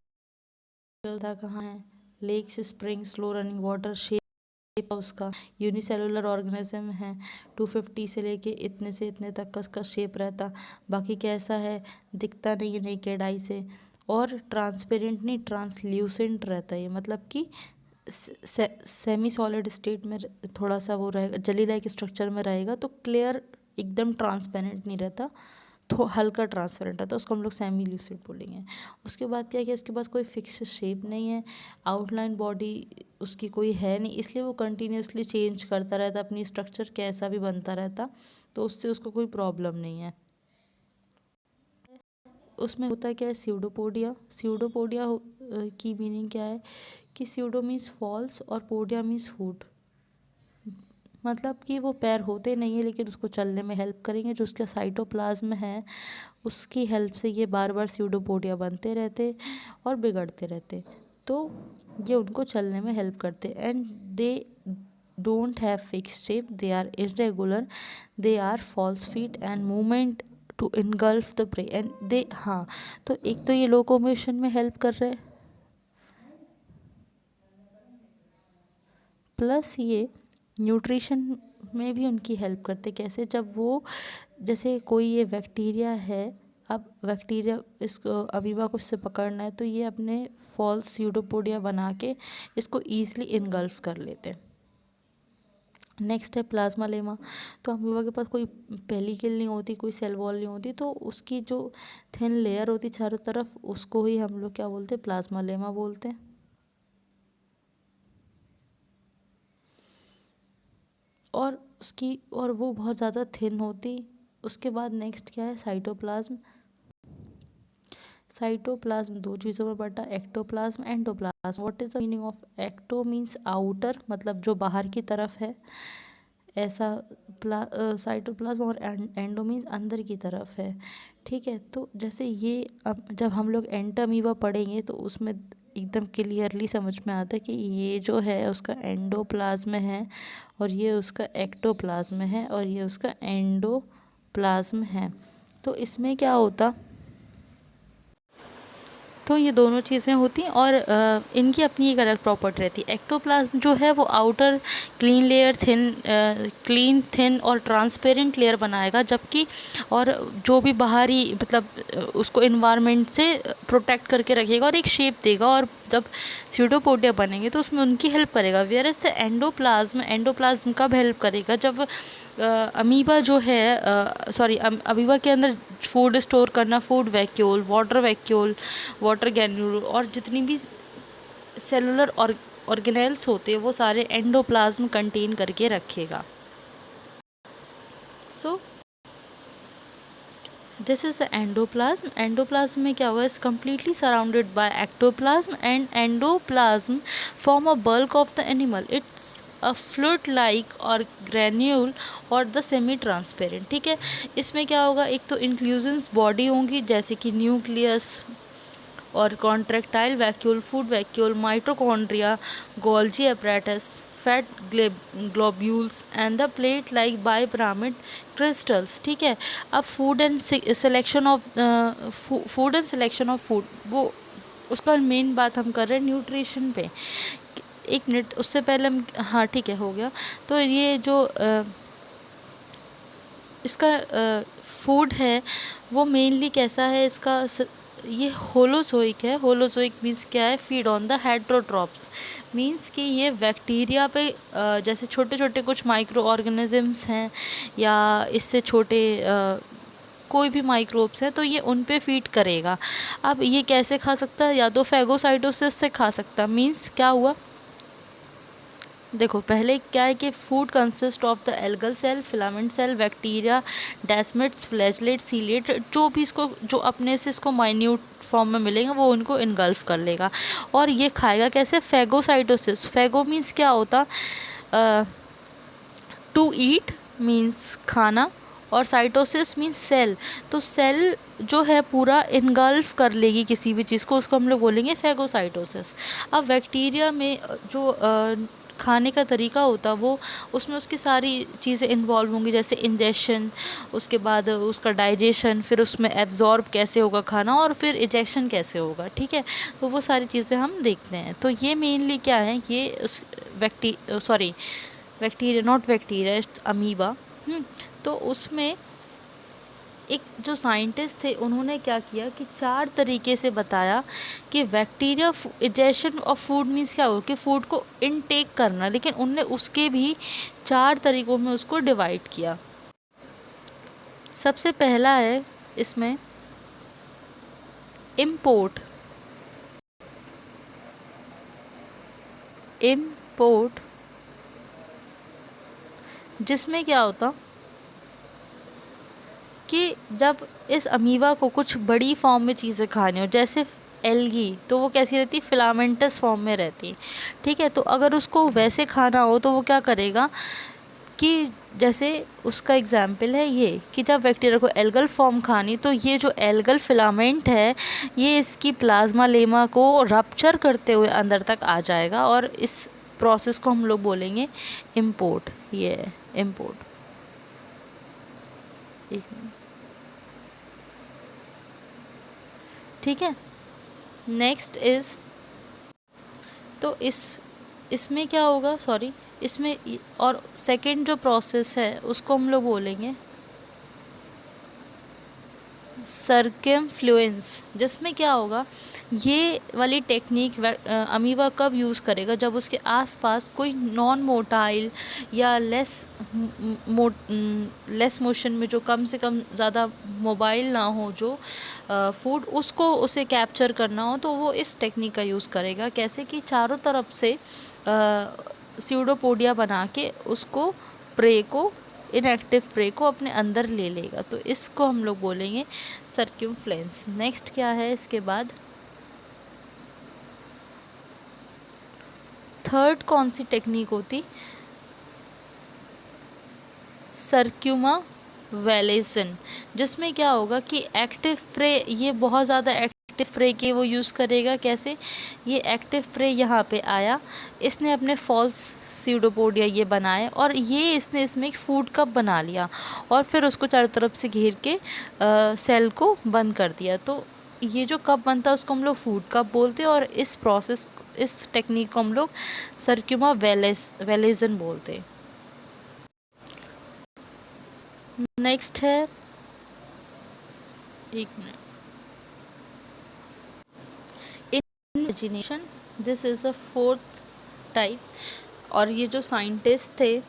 कहाँ है, lakes, spring, slow running water, shape उसका यूनिसेलुलर ऑर्गेनिज्म है, 250 से लेके इतने से इतने तक का इसका शेप रहता। बाकी कैसा है, दिखता नहीं है नेकेड आई से, और ट्रांसपेरेंट नहीं ट्रांसल्यूसेंट रहता है। ये मतलब कि सेमी सॉलिड स्टेट में थोड़ा सा वो रहेगा, जली लाइक स्ट्रक्चर में रहेगा, तो क्लियर एकदम ट्रांसपेरेंट नहीं रहता, तो हल्का ट्रांसपेरेंट रहता है, उसको हम लोग सेमी ल्यूसिड बोलेंगे। उसके बाद क्या किया, उसके पास कोई फिक्स शेप नहीं है, आउटलाइन बॉडी उसकी कोई है नहीं, इसलिए वो कंटिन्यूसली चेंज करता रहता, अपनी स्ट्रक्चर कैसा भी बनता रहता, तो उससे उसको कोई प्रॉब्लम नहीं है। उसमें होता क्या है, स्यूडोपोडिया। स्यूडोपोडिया की मीनिंग क्या है कि स्यूडो मीन्स फॉल्स और पोडिया मीन्स फूड, मतलब कि वो पैर होते नहीं है लेकिन उसको चलने में हेल्प करेंगे। जो उसका साइटोप्लाज्म है उसकी हेल्प से ये बार बार स्यूडोपोडिया बनते रहते और बिगड़ते रहते, तो ये उनको चलने में हेल्प करते। And they don't have fix shape, they are irregular, they are false feet and movement to engulf the prey and they, हाँ, तो एक तो ये लोकोमोशन में हेल्प कर रहे हैं, प्लस ये न्यूट्रिशन में भी उनकी हेल्प करते। कैसे, जब वो जैसे कोई ये बैक्टीरिया है, अब बैक्टीरिया इसको अमीबा को इससे पकड़ना है, तो ये अपने फॉल्स स्यूडोपोडिया बना के इसको ईजिली इनगल्फ कर लेते हैं। नेक्स्ट है प्लाज्मा लेमा। तो अमीबा के पास कोई पेलिकल नहीं होती, कोई सेल वॉल नहीं होती, तो उसकी जो थिन लेयर होती चारों तरफ, उसको ही हम लोग क्या बोलते हैं, प्लाज्मा लेमा बोलते हैं। और वो बहुत ज़्यादा थिन होती। उसके बाद नेक्स्ट क्या है, साइटोप्लाज्म। साइटोप्लाज्म दो चीज़ों में बटा, ectoplasm, endoplasm. What is the meaning of ecto, means outer, मतलब जो बाहर की तरफ है, ऐसा साइटोप्लाज्म, और एंडो मीन्स अंदर की तरफ है, ठीक है। तो जैसे ये अब जब हम लोग एंटामीबा पढ़ेंगे तो उसमें एकदम क्लियरली समझ में आता है कि ये जो है उसका एंडोप्लाज्म है और ये उसका एक्टोप्लाज्म है और ये उसका एंडोप्लाज्म है। तो इसमें क्या होता, तो ये दोनों चीज़ें होती हैं और इनकी अपनी एक अलग प्रॉपर्टी रहती है। एक्टोप्लाज्म जो है वो आउटर क्लीन थिन और ट्रांसपेरेंट लेयर बनाएगा, जबकि और जो भी बाहरी मतलब उसको इन्वायरमेंट से प्रोटेक्ट करके रखेगा और एक शेप देगा, और जब स्यूडोपोडिया बनेंगे तो उसमें उनकी हेल्प करेगा। वेयर इज द एंडोप्लाज्म कब हेल्प करेगा, जब अमीबा जो है अमीबा के अंदर फूड स्टोर करना, फूड वैक्यूल, वाटर गैन्यूल और जितनी भी सेलुलर ऑर्गेनेल्स होते हैं वो सारे एंडोप्लाज्म कंटेन करके रखेगा। So this is the endoplasm. Endoplasm में क्या हुआ, is completely surrounded by ectoplasm and endoplasm form a bulk of the animal. It's a fluid like और ग्रैन्यूल और द सेमी ट्रांसपेरेंट, ठीक है। इसमें क्या होगा, एक तो इंक्लूजन्स बॉडी होंगी जैसे कि न्यूक्लियस और contractile vacuole, food vacuole, mitochondria, Golgi apparatus, fat globules and the plate like bipyramid crystals, ठीक है। अब food and selection of food, वो उसका मेन बात हम कर रहे हैं न्यूट्रिशन पे। एक मिनट उससे पहले हम, हाँ ठीक है, हो गया। तो ये जो इसका फूड है वो मेनली कैसा है, इसका ये होलोजोइक है। होलोजोइक मीन्स क्या है, feed on the heterotrophs, means कि ये बैक्टीरिया पे जैसे छोटे छोटे कुछ माइक्रो ऑर्गेनिजम्स हैं या इससे छोटे कोई भी माइक्रोब्स हैं तो ये उन पे फीड करेगा। अब ये कैसे खा सकता है? या तो फैगोसाइटोसिस से खा सकता है। मीन्स क्या हुआ, देखो पहले क्या है कि food consist of the algal cell, filament cell, bacteria, desmids, flagellate, ciliate, जो भी इसको जो अपने से इसको माइन्यूट फॉर्म में मिलेंगे वो उनको इनगल्फ कर लेगा। और ये खाएगा कैसे? फैगोसाइटोसिस। फैगो मीन्स क्या होता? टू ईट मीन्स खाना, और साइटोसिस मीन्स सेल। तो सेल जो है पूरा इनगल्फ कर लेगी किसी भी चीज़ को, उसको हम लोग बोलेंगे फैगोसाइटोसिस। अब बैक्टीरिया में जो खाने का तरीका होता वो उसमें उसकी सारी चीज़ें इन्वॉल्व होंगी, जैसे इंजेक्शन, उसके बाद उसका डाइजेशन, फिर उसमें एब्जॉर्ब कैसे होगा खाना, और फिर इजेक्शन कैसे होगा। ठीक है, तो वो सारी चीज़ें हम देखते हैं। तो ये मेनली क्या है, ये उस बैक्टीरिया नॉट बैक्टीरिया, अमीबा। तो उसमें एक जो साइंटिस्ट थे उन्होंने क्या किया कि 4 तरीके से बताया कि bacteria egestion of food means क्या हो कि फूड को इनटेक करना, लेकिन उनने उसके भी 4 तरीकों में उसको डिवाइड किया। सबसे पहला है इसमें इम्पोर्ट। जिसमें क्या होता कि जब इस अमीबा को कुछ बड़ी फॉर्म में चीज़ें खानी हो, जैसे एल्गी, तो वो कैसी रहती? फिलामेंटस फॉर्म में रहती। ठीक है, तो अगर उसको वैसे खाना हो तो वो क्या करेगा कि जैसे उसका एग्जाम्पल है ये कि जब बैक्टीरिया को एल्गल फॉर्म खानी, तो ये जो एल्गल फिलामेंट है ये इसकी प्लाज्मा लेमा को रप्चर करते हुए अंदर तक आ जाएगा, और इस प्रोसेस को हम लोग बोलेंगे इम्पोर्ट। ये है इम्पोर्ट। एक मिनट, ठीक है। नेक्स्ट इज, तो इसमें क्या होगा, इसमें और सेकंड जो प्रोसेस है उसको हम लोग बोलेंगे सर्कमफ्लुएंस। जिसमें क्या होगा, ये वाली टेक्निक अमीबा कब यूज़ करेगा? जब उसके आसपास कोई नॉन मोटाइल या लेस मोशन में, जो कम से कम ज़्यादा मोबाइल ना हो, जो फूड उसको उसे कैप्चर करना हो, तो वो इस टेक्निक का यूज़ करेगा। कैसे कि चारों तरफ से स्यूडोपोडिया बना के उसको प्रे को, इनएक्टिव प्रे को अपने अंदर ले लेगा। तो इसको हम लोग बोलेंगे सर्क्यूमफ्लेंस। नेक्स्ट क्या है इसके बाद, थर्ड कौन सी टेक्निक होती? सर्क्यूमावैलेसन। जिसमें क्या होगा कि एक्टिव प्रे, ये बहुत ज़्यादा एक्टिव प्रे के वो यूज़ करेगा। कैसे? ये एक्टिव प्रे यहाँ पे आया, इसने अपने फॉल्स स्यूडोपोडिया ये बनाए, और ये इसने इसमें एक फूड कप बना लिया, और फिर उसको चारों तरफ से घेर के सेल को बंद कर दिया। तो ये जो कप बनता है उसको हम लोग फूड कप बोलते हैं, और इस प्रोसेस, इस टेक्निक को हम लोग सर्क्यूमावैलेसन बोलते हैं। नेक्स्ट है, एक minute, invagination. This is a fourth type, और ये जो साइंटिस्ट थे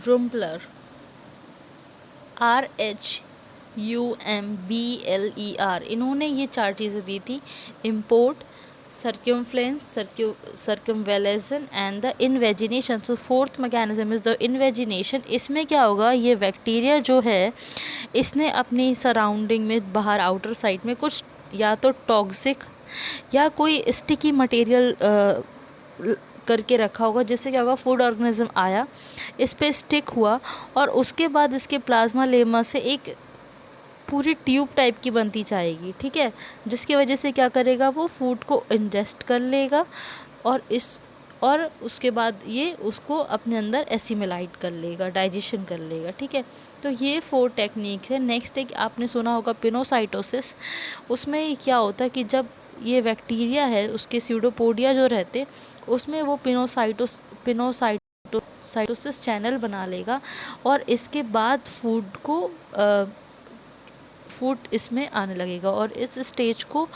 रुम्पलर, RHUMBLER, इन्होंने ये 4 चीज़ें दी थी: import, circumfluence, circumvallation and the invagination. So fourth mechanism is the invagination. इसमें क्या होगा, ये बैक्टीरिया जो है इसने अपनी सराउंडिंग में, बाहर आउटर साइड में कुछ या तो टॉक्सिक या कोई स्टिकी मटेरियल करके रखा होगा, जिससे क्या होगा, फूड ऑर्गेनिज्म आया, इस पे स्टिक हुआ, और उसके बाद इसके प्लाज्मा लेमा से एक पूरी ट्यूब टाइप की बनती जाएगी। ठीक है, जिसकी वजह से क्या करेगा, वो फूड को इंजेस्ट कर लेगा, और उसके बाद ये उसको अपने अंदर एसिमिलाइट कर लेगा, डाइजेशन कर लेगा। ठीक है, तो ये 4 टेक्निक्स है। नेक्स्ट एक आपने सुना होगा पिनोसाइटोसिस। उसमें क्या होता है कि जब ये बैक्टीरिया है, उसके स्यूडोपोडिया जो रहते, उसमें वो पिनोसाइटोसिस चैनल बना लेगा, और इसके बाद फूड इसमें आने लगेगा, और इस स्टेज को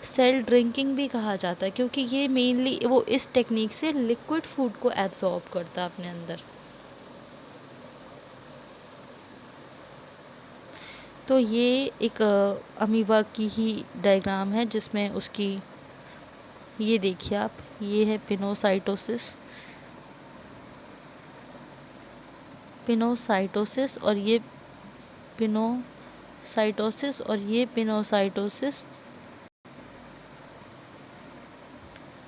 सेल ड्रिंकिंग भी कहा जाता है, क्योंकि ये मेनली वो इस टेक्निक से लिक्विड फूड को एब्जॉर्ब करता है अपने अंदर। तो ये एक अमीबा की ही डायग्राम है जिसमें उसकी, ये देखिए आप, ये है पिनोसाइटोसिस, पिनोसाइटोसिस और ये पिनोसाइटोसिस और ये पिनोसाइटोसिस,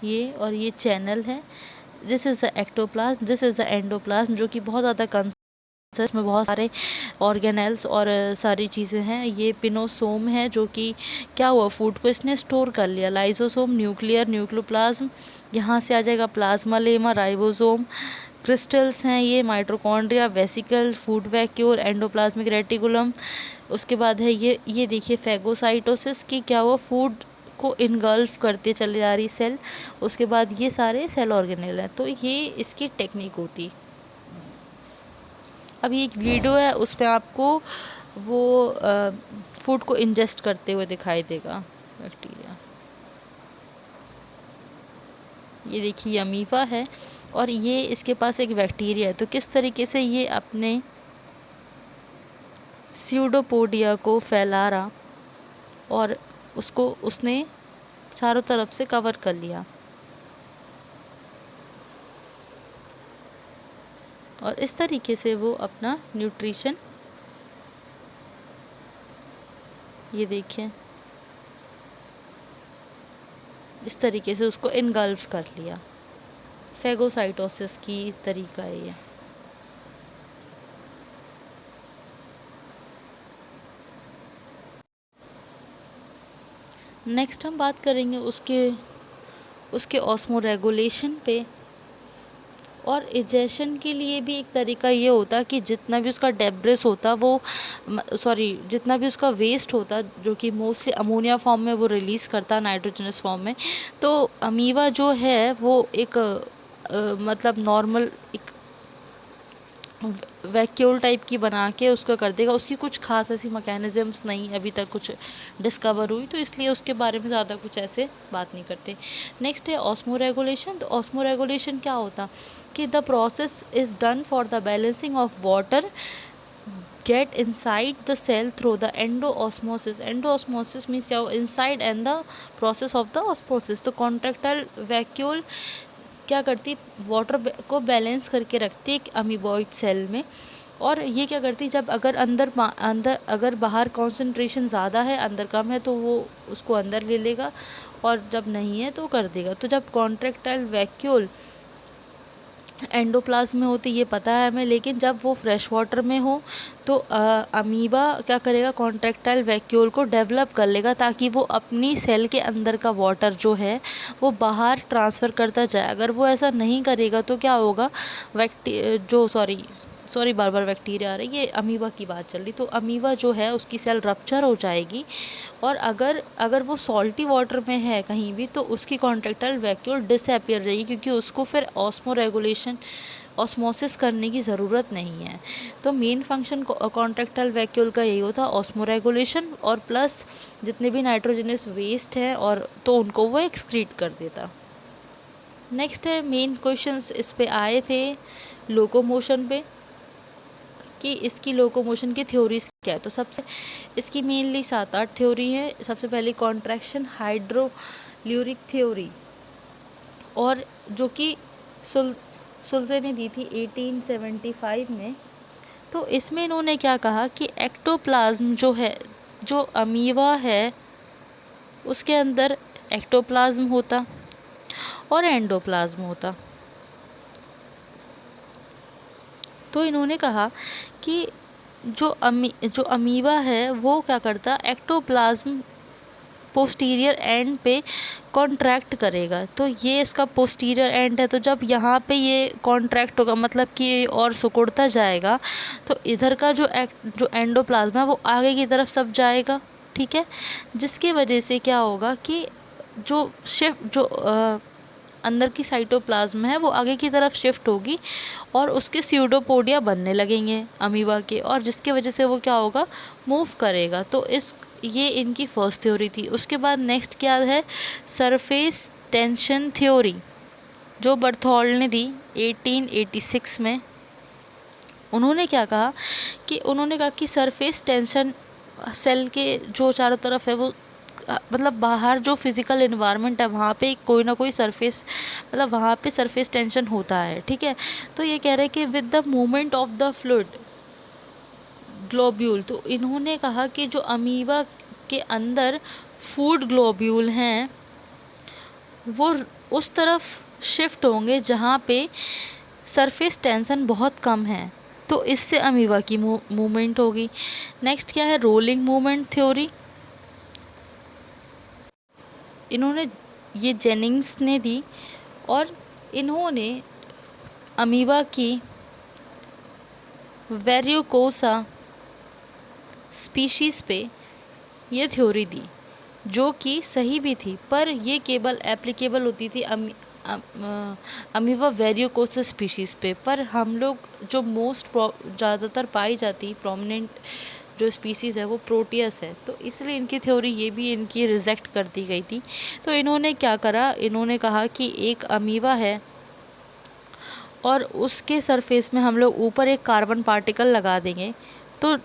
ये और ये चैनल है। This is the ectoplasm, this is the endoplasm, जो कि बहुत ज़्यादा इसमें बहुत सारे ऑर्गेनेल्स और सारी चीज़ें हैं। ये पिनोसोम है जो कि क्या हुआ, फूड को इसने स्टोर कर लिया। लाइसोसोम, न्यूक्लियर, न्यूक्लियोप्लाज्म, यहाँ से आ जाएगा प्लाज्मा लेमा, राइबोसोम, क्रिस्टल्स हैं ये, mitochondria, vesicle, food vacuole, endoplasmic reticulum. उसके बाद है ये देखिए फैगोसाइटोसिस की क्या हुआ, फूड को इनगल्फ करते चले जा रही सेल। उसके बाद ये सारे सेल ऑर्गेनेल हैं। तो ये इसकी टेक्निक होती। अभी एक वीडियो है उस पर आपको वो फूड को इंजेस्ट करते हुए दिखाई देगा बैक्टीरिया। ये देखिए अमीबा है और ये इसके पास एक बैक्टीरिया है। तो किस तरीके से ये अपने स्यूडोपोडिया को फैला रहा और उसको उसने चारों तरफ से कवर कर लिया। और इस तरीके से वो अपना न्यूट्रिशन, ये देखिए इस तरीके से उसको इनगल्फ कर लिया। फैगोसाइटोसिस की तरीका है ये। नेक्स्ट हम बात करेंगे उसके ऑस्मोरेगुलेशन पे। और इजेशन के लिए भी एक तरीका ये होता कि जितना भी उसका डेब्रिस होता वो जितना भी उसका वेस्ट होता, जो कि मोस्टली अमोनिया फॉर्म में वो रिलीज़ करता नाइट्रोजनस फॉर्म में। तो अमीबा जो है वो एक मतलब नॉर्मल एक वैक्यूल टाइप की बना के उसका कर देगा। उसकी कुछ खास ऐसी मैकेनिज़म्स नहीं अभी तक कुछ डिस्कवर हुई, तो इसलिए उसके बारे में ज़्यादा कुछ ऐसे बात नहीं करते। नेक्स्ट है ऑस्मोरेगुलेशन। तो ऑस्मोरेगुलेशन क्या होता कि the process is done for the balancing of water get inside the cell through the endoosmosis. Endoosmosis means क्या, inside and the process of the osmosis. तो contractile vacuole क्या करती, वाटर को बैलेंस करके रखती है एक अमीबॉइड सेल में। और ये क्या करती, जब अगर अंदर अगर बाहर कॉन्सेंट्रेशन ज़्यादा है, अंदर कम है, तो वो उसको अंदर ले लेगा, और जब नहीं है तो कर देगा। तो जब कॉन्ट्रैक्टाइल वैक्यूल एंडोप्लाज्म में होती, ये पता है हमें, लेकिन जब वो फ्रेश वाटर में हो तो अमीबा क्या करेगा, कॉन्ट्रैक्टाइल वैक्यूल को डेवलप कर लेगा ताकि वो अपनी सेल के अंदर का वाटर जो है वो बाहर ट्रांसफ़र करता जाए। अगर वो ऐसा नहीं करेगा तो क्या होगा, बार बार बैक्टीरिया आ रही है, ये अमीबा की बात चल रही। तो अमीबा जो है उसकी सेल रप्चर हो जाएगी, और अगर वो सॉल्टी वाटर में है कहीं भी तो उसकी कॉन्ट्रैक्टाइल वैक्यूल डिसअपियर रहेगी, क्योंकि उसको फिर ऑस्मोसिस करने की ज़रूरत नहीं है। तो मेन फंक्शन कॉन्ट्रैक्टाइल वैक्यूल का यही होता है, ऑस्मोरेगुलेशन, और प्लस जितने भी नाइट्रोजनस वेस्ट हैं और तो उनको वो एक्सक्रीट कर देता। नेक्स्ट है मेन क्वेश्चंस इस पे आए थे लोकोमोशन पे, कि इसकी लोकोमोशन की थ्योरीज क्या है। तो सबसे इसकी मेनली 7-8 थ्योरी है। सबसे पहले कॉन्ट्रैक्शन हाइड्रोल्यूरिक थ्योरी, और जो कि सुल्जे ने दी थी 1875 में। तो इसमें इन्होंने क्या कहा कि एक्टोप्लाज्म जो है, जो अमीबा है उसके अंदर एक्टोप्लाज्म होता और एंडोप्लाज्म होता। तो इन्होंने कहा कि जो अमीबा है वो क्या करता, एक्टोप्लाज्म पोस्टीरियर एंड पे कॉन्ट्रैक्ट करेगा। तो ये इसका पोस्टीरियर एंड है, तो जब यहाँ पे ये कॉन्ट्रैक्ट होगा मतलब कि और सिकुड़ता जाएगा, तो इधर का जो एंडोप्लाज्म है वो आगे की तरफ सब जाएगा, ठीक है। जिसकी वजह से क्या होगा कि अंदर की साइटोप्लाज्म है वो आगे की तरफ शिफ्ट होगी और उसके स्यूडोपोडिया बनने लगेंगे अमीबा के, और जिसकी वजह से वो क्या होगा, मूव करेगा। तो ये इनकी फर्स्ट थ्योरी थी। उसके बाद नेक्स्ट क्या है, सरफेस टेंशन थ्योरी, जो बर्थोल्ड ने दी 1886 में। उन्होंने क्या कहा कि सरफेस टेंशन सेल के जो चारों तरफ है वो मतलब बाहर जो फिज़िकल इन्वायरमेंट है वहाँ पे कोई ना कोई सरफेस मतलब वहाँ पे सरफेस टेंशन होता है, ठीक है। तो ये कह रहे हैं कि with the movement of the fluid globule, तो इन्होंने कहा कि जो अमीबा के अंदर फूड ग्लोब्यूल हैं वो उस तरफ शिफ्ट होंगे जहाँ पे सरफेस टेंशन बहुत कम है, तो इससे अमीबा की मूवमेंट होगी। नेक्स्ट क्या है, रोलिंग मूवमेंट थ्योरी। इन्होंने ये जेनिंग्स ने दी और इन्होंने अमीबा की वेरियोकोसा स्पीशीज़ पे ये थ्योरी दी, जो कि सही भी थी, पर ये केवल एप्लीकेबल होती थी अमीबा वेरियोकोसा स्पीशीज़ पे। पर हम लोग जो ज़्यादातर पाई जाती प्रोमिनेंट जो स्पीसीज़ है वो प्रोटियस है, तो इसलिए इनकी थ्योरी ये भी इनकी रिजेक्ट कर दी गई थी। तो इन्होंने क्या करा, इन्होंने कहा कि एक अमीबा है और उसके सरफेस में हम लोग ऊपर एक कार्बन पार्टिकल लगा देंगे, तो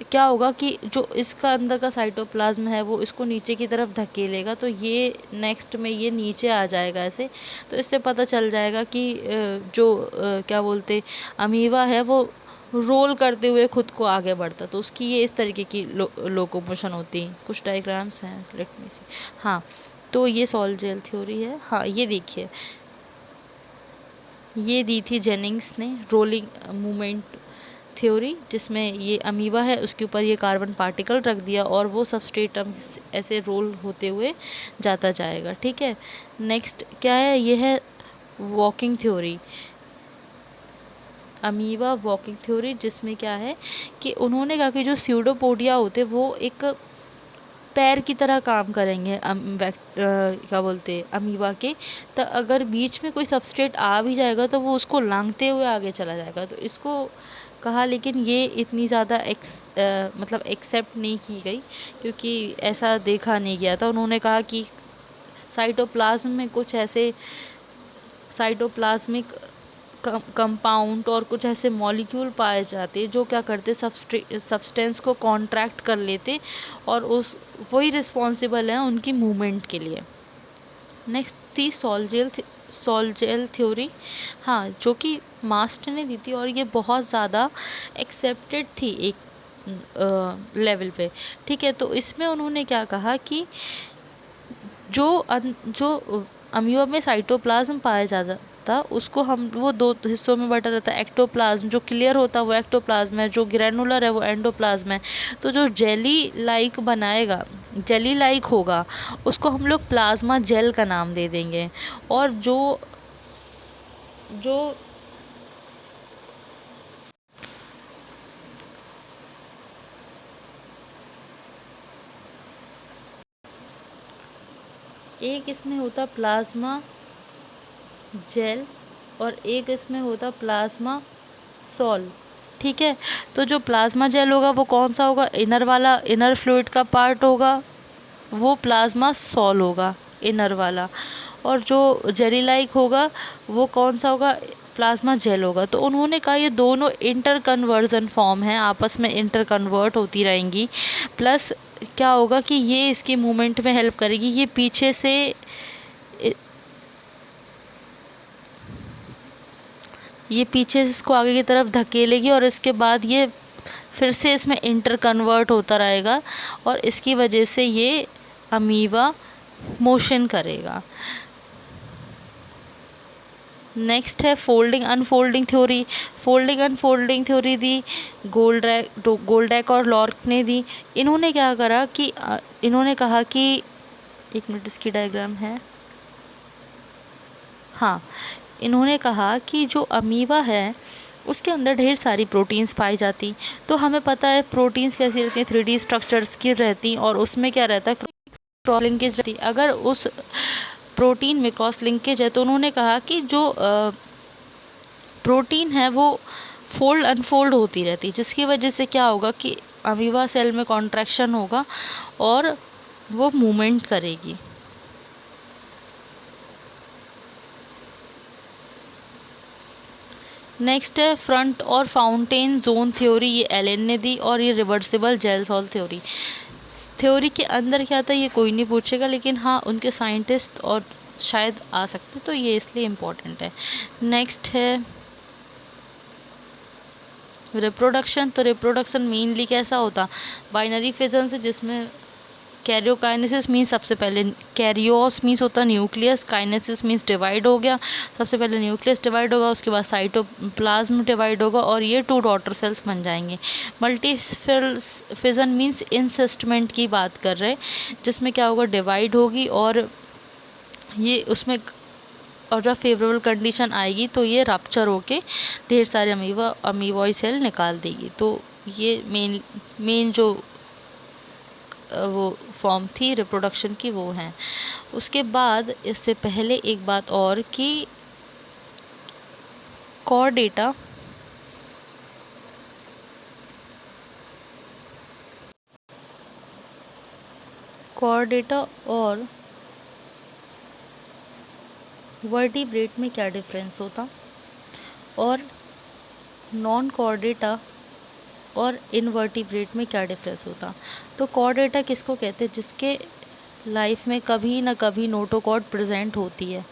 क्या होगा कि जो इसका अंदर का साइटोप्लाज्म है वो इसको नीचे की तरफ धकेलेगा, तो ये नेक्स्ट में ये नीचे आ जाएगा ऐसे। तो इससे पता चल जाएगा कि क्या बोलते अमीबा है वो रोल करते हुए खुद को आगे बढ़ता, तो उसकी ये इस तरीके की लोकोमोशन होती है। कुछ डायग्राम्स हैं, लेट मी सी। हाँ, तो ये सॉल्जेल थ्योरी है। हाँ, ये देखिए, ये दी थी जेनिंग्स ने रोलिंग मूवमेंट थ्योरी, जिसमें ये अमीबा है उसके ऊपर ये कार्बन पार्टिकल रख दिया और वो सबस्ट्रेटम ऐसे रोल होते हुए जाता जाएगा, ठीक है। नेक्स्ट क्या है, ये है walking theory, amoeba walking theory, जिसमें क्या है कि उन्होंने कहा कि जो स्यूडोपोडिया होते वो एक पैर की तरह काम करेंगे क्या बोलते अमीबा के, तो अगर बीच में कोई सबस्ट्रेट आ भी जाएगा तो वो उसको लांघते हुए आगे चला जाएगा। तो इसको कहा, लेकिन ये इतनी ज़्यादा मतलब एक्सेप्ट नहीं की गई, क्योंकि ऐसा देखा नहीं गया था। उन्होंने कहा कि साइटोप्लाज्म में कुछ ऐसे साइटोप्लाज्मिक कंपाउंड और कुछ ऐसे मॉलिक्यूल पाए जाते जो क्या करते सब्सटेंस को कॉन्ट्रैक्ट कर लेते और उस वही रिस्पॉन्सिबल हैं उनकी मूवमेंट के लिए। नेक्स्ट थी सॉल्जेल थ्योरी, हाँ, जो कि मास्ट ने दी थी और ये बहुत ज़्यादा एक्सेप्टेड थी एक लेवल पे, ठीक है। तो इसमें उन्होंने क्या कहा कि जो अमीबा में साइटोप्लाज्म पाया जाता उसको हम वो दो हिस्सों में बटा रहता है। एक्टोप्लाज्म जो क्लियर होता है वो एक्टोप्लाज्म है, जो ग्रैनुलर है वो एंडोप्लाज्म है। तो जो जेली लाइक बनाएगा, जेली लाइक होगा, उसको हम लोग प्लाज्मा जेल का नाम दे देंगे। और जो एक इसमें होता प्लाज्मा जेल और एक इसमें होता प्लाज्मा सॉल, ठीक है। तो जो प्लाज्मा जेल होगा वो कौन सा होगा, इनर वाला, इनर फ्लूइड का पार्ट होगा, वो प्लाज्मा सॉल होगा इनर वाला। और जो जेली लाइक होगा वो कौन सा होगा, प्लाज्मा जेल होगा। तो उन्होंने कहा ये दोनों इंटर कन्वर्जन फॉर्म हैं, आपस में इंटर कन्वर्ट होती रहेंगी, प्लस क्या होगा कि ये इसकी मूवमेंट में हेल्प करेगी। ये पीछे से इसको आगे की तरफ धकेलेगी और इसके बाद ये फिर से इसमें इंटर कन्वर्ट होता रहेगा और इसकी वजह से ये अमीबा मोशन करेगा। नेक्स्ट है folding unfolding theory. Folding unfolding theory दी गोल्डैक और लॉर्क ने दी। इन्होंने क्या करा कि इन्होंने कहा कि एक मिनट, इसकी डायग्राम है, हाँ, इन्होंने कहा कि जो अमीबा है उसके अंदर ढेर सारी प्रोटीन्स पाई जाती। तो हमें पता है प्रोटीन्स कैसी रहती हैं, 3D स्ट्रक्चर्स की रहती, और उसमें क्या रहता है, क्रॉस लिंकेज रहती। अगर उस प्रोटीन में क्रॉस लिंकेज है तो उन्होंने कहा कि जो प्रोटीन है वो फोल्ड अनफोल्ड होती रहती, जिसकी वजह से क्या होगा कि अमीबा सेल में कॉन्ट्रैक्शन होगा और वो मूवमेंट करेगी। नेक्स्ट है फ्रंट और फाउंटेन जोन थ्योरी, ये एलन ने दी, और ये reversible gel solve theory. Theory के अंदर क्या था ये कोई नहीं पूछेगा, लेकिन हाँ उनके साइंटिस्ट और शायद आ सकते, तो ये इसलिए इम्पोर्टेंट है। नेक्स्ट है रिप्रोडक्शन। तो रिप्रोडक्शन मेनली कैसा होता, बाइनरी फिजन से, जिसमें कैरियोकाइनेसिस मीन्स सबसे पहले कैरियोस मीन्स होता न्यूक्लियस, काइनेसिस मीन्स डिवाइड हो गया, सबसे पहले न्यूक्लियस डिवाइड होगा, उसके बाद साइटोप्लाज्म डिवाइड होगा और ये 2 डॉटर सेल्स बन जाएंगे। मल्टी फिजन मीन्स इंसिस्टमेंट की बात कर रहे हैं, जिसमें क्या होगा डिवाइड होगी और ये उसमें और जब फेवरेबल कंडीशन आएगी तो ये रप्चर होके ढेर सारे अमीबॉय सेल निकाल देगी। तो ये मेन जो वो फॉर्म थी रिप्रोडक्शन की वो है। उसके बाद इससे पहले एक बात और कि कॉर्डेटा और वर्टिब्रेट में क्या डिफरेंस होता, और नॉन कॉर्डेटा और इनवर्टिब्रेट में क्या डिफरेंस होता। तो कॉर्डेटा किसको कहते हैं, जिसके लाइफ में कभी ना कभी नोटोकॉर्ड प्रेजेंट होती है,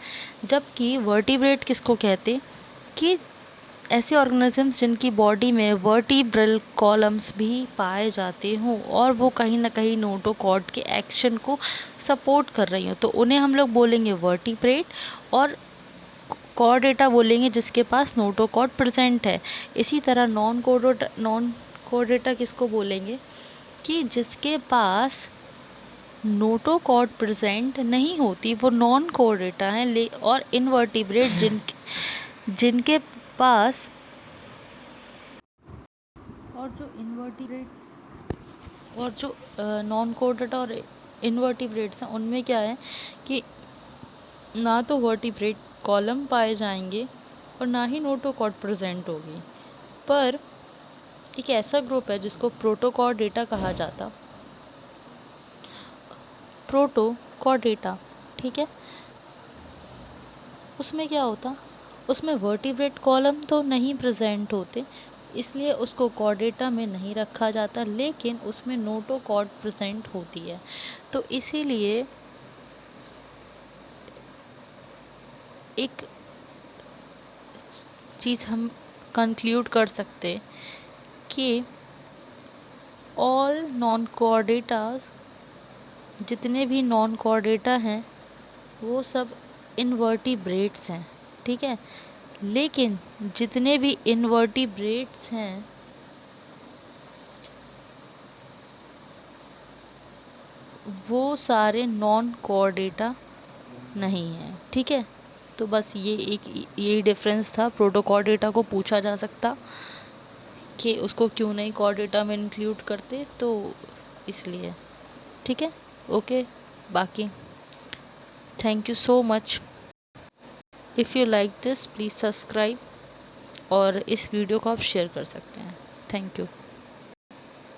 जबकि वर्टिब्रेट किसको कहते कि ऐसे ऑर्गेनिजम्स जिनकी बॉडी में वर्टिब्रल कॉलम्स भी पाए जाते हों और वो कहीं ना कहीं नोटोकॉर्ड के एक्शन को सपोर्ट कर रही हो, तो उन्हें हम लोग बोलेंगे वर्टिब्रेट, और कॉर्डेटा बोलेंगे जिसके पास नोटोकॉर्ड प्रेजेंट है। इसी तरह नॉन कॉर्डेटा किसको बोलेंगे कि जिसके पास नोटोकॉर्ड प्रेजेंट नहीं होती, वो नॉन कॉर्डेटा हैं। और इनवर्टिब्रेट जिनके पास, और जो इनवर्टिब्रेट्स और जो नॉन कॉर्डेटा और इनवर्टिब्रेट्स हैं उनमें क्या है कि ना तो वर्टिब्रेट कॉलम पाए जाएंगे और ना ही नोटोकॉर्ड प्रेजेंट होगी, पर एक ऐसा ग्रुप है जिसको प्रोटोकॉर्डेटा कहा जाता, प्रोटोकॉर्डेटा, ठीक है। उसमें क्या होता, उसमें वर्टिब्रेट कॉलम तो नहीं प्रेजेंट होते, इसलिए उसको कॉर्डेटा में नहीं रखा जाता, लेकिन उसमें नोटोकॉर्ड प्रेजेंट होती है। तो इसीलिए एक चीज़ हम कंक्लूड कर सकते कि ऑल नॉन कॉर्डेटास, जितने भी नॉन कॉर्डेटा हैं वो सब इनवर्टिब्रेट्स हैं, ठीक है। लेकिन जितने भी इनवर्टिब्रेट्स हैं वो सारे नॉन कॉर्डेटा नहीं हैं, ठीक है। तो बस यही डिफरेंस था। प्रोटोकॉर्डेटा को पूछा जा सकता कि उसको क्यों नहीं कॉर्डेटा में इंक्लूड करते, तो इसलिए, ठीक है। ओके, बाकी thank you so much. If you like this please subscribe, और इस वीडियो को आप शेयर कर सकते हैं। Thank you.